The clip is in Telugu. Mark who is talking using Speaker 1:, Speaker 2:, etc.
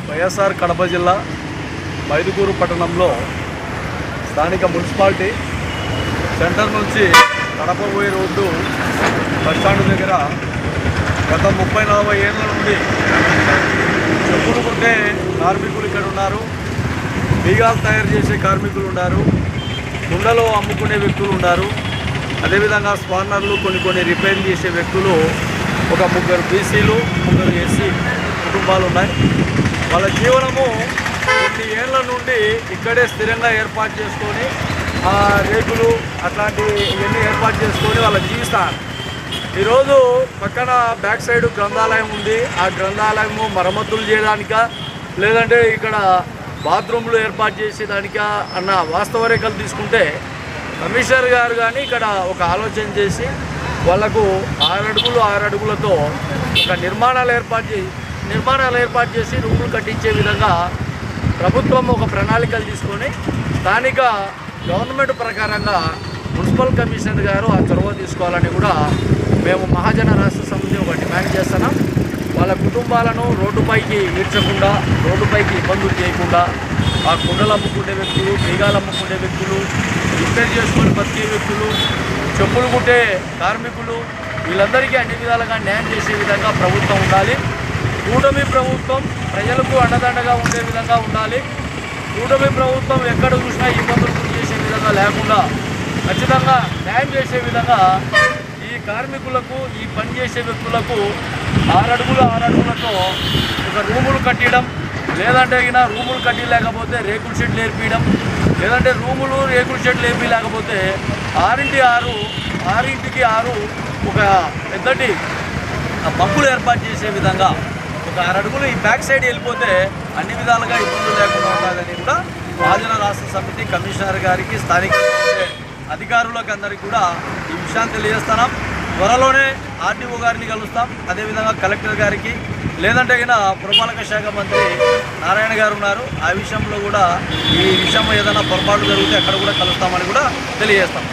Speaker 1: వైఎస్ఆర్ కడప జిల్లా మైదుకూరు పట్టణంలో స్థానిక మున్సిపాలిటీ సెంటర్ నుంచి కడప పోయే రోడ్డు బస్టాండ్ దగ్గర గత 30-40 ఏళ్ళ నుండి చెప్పులు కుట్టే కార్మికులు ఇక్కడ ఉన్నారు. బీగాలు తయారు చేసే కార్మికులు ఉన్నారు. కుండలో అమ్ముకునే వ్యక్తులు ఉన్నారు. అదేవిధంగా స్పాన్నర్లు కొన్ని రిపేర్ చేసే వ్యక్తులు ఒక 3 బీసీలు 3 ఎస్సీ కుటుంబాలు ఉన్నాయి. వాళ్ళ జీవనము కొన్ని ఏళ్ళ నుండి ఇక్కడే స్థిరంగా ఏర్పాటు చేసుకొని రేకులు అట్లాంటివి ఇవన్నీ ఏర్పాటు చేసుకొని వాళ్ళ జీవిస్తారు. ఈరోజు పక్కన బ్యాక్ సైడ్ గ్రంథాలయం ఉంది. ఆ గ్రంథాలయము మరమ్మతులు చేయడానికా లేదంటే ఇక్కడ బాత్రూమ్లు ఏర్పాటు చేసేదానికా అన్న వాస్తవ రేఖలు తీసుకుంటే కమిషనర్ గారు కానీ ఇక్కడ ఒక ఆలోచన చేసి వాళ్లకు 6 అడుగులతో ఒక నిర్మాణాలు ఏర్పాటు చేసి రూములు కట్టించే విధంగా ప్రభుత్వం ఒక ప్రణాళికలు తీసుకొని స్థానిక గవర్నమెంట్ ప్రకారంగా మున్సిపల్ కమిషనర్ గారు ఆ చొరవ తీసుకోవాలని కూడా మేము మహాజన రాష్ట్ర సమితి ఒక డిమాండ్ చేస్తున్నాం. వాళ్ళ కుటుంబాలను రోడ్డుపైకి ఈడ్చకుండా, రోడ్డుపైకి ఇబ్బందులు చేయకుండా ఆ కుండలు అమ్ముకునే వ్యక్తులు, బీగాలు అమ్ముకునే వ్యక్తులు, రిపేర్ చేసుకొని బతికే వ్యక్తులు, చెప్పులు కుట్టే కార్మికులు వీళ్ళందరికీ అన్ని విధాలుగా న్యాయం చేసే విధంగా ప్రభుత్వం ఉండాలి. కూటమి ప్రభుత్వం ప్రజలకు అండదండగా ఉండే విధంగా ఉండాలి. కూటమి ప్రభుత్వం ఎక్కడ చూసినా ఇబ్బందులు గురి చేసే విధంగా లేకుండా ఖచ్చితంగా న్యాయం చేసే విధంగా ఈ కార్మికులకు, ఈ పని చేసే వ్యక్తులకు 6 అడుగులతో ఒక రూములు కట్టడం, లేదంటే రూములు కట్టి లేకపోతే రేకుల షెడ్లు ఏర్పీయడం, లేదంటే రేకుల షెడ్లు ఏర్పి లేకపోతే 6కి 6 ఒక పెద్దటి పంపులు ఏర్పాటు చేసే విధంగా ఒక 6 అడుగులు ఈ బ్యాక్ సైడ్ వెళ్ళిపోతే అన్ని విధాలుగా ఇబ్బందులు లేకుండా ఉండాలని కూడా మహాజన రాష్ట్ర సమితి కమిషనర్ గారికి, స్థానిక అధికారులకు అందరికీ కూడా ఈ విషయాన్ని తెలియజేస్తున్నాం. త్వరలోనే ఆర్టీఓ గారిని కలుస్తాం. అదేవిధంగా కలెక్టర్ గారికి, లేదంటే పురపాలక శాఖ మంత్రి నారాయణ గారు ఉన్నారు. ఆ విషయంలో కూడా ఈ విషయం ఏదైనా పొరపాటు జరిగితే అక్కడ కూడా కలుస్తామని కూడా తెలియజేస్తాం.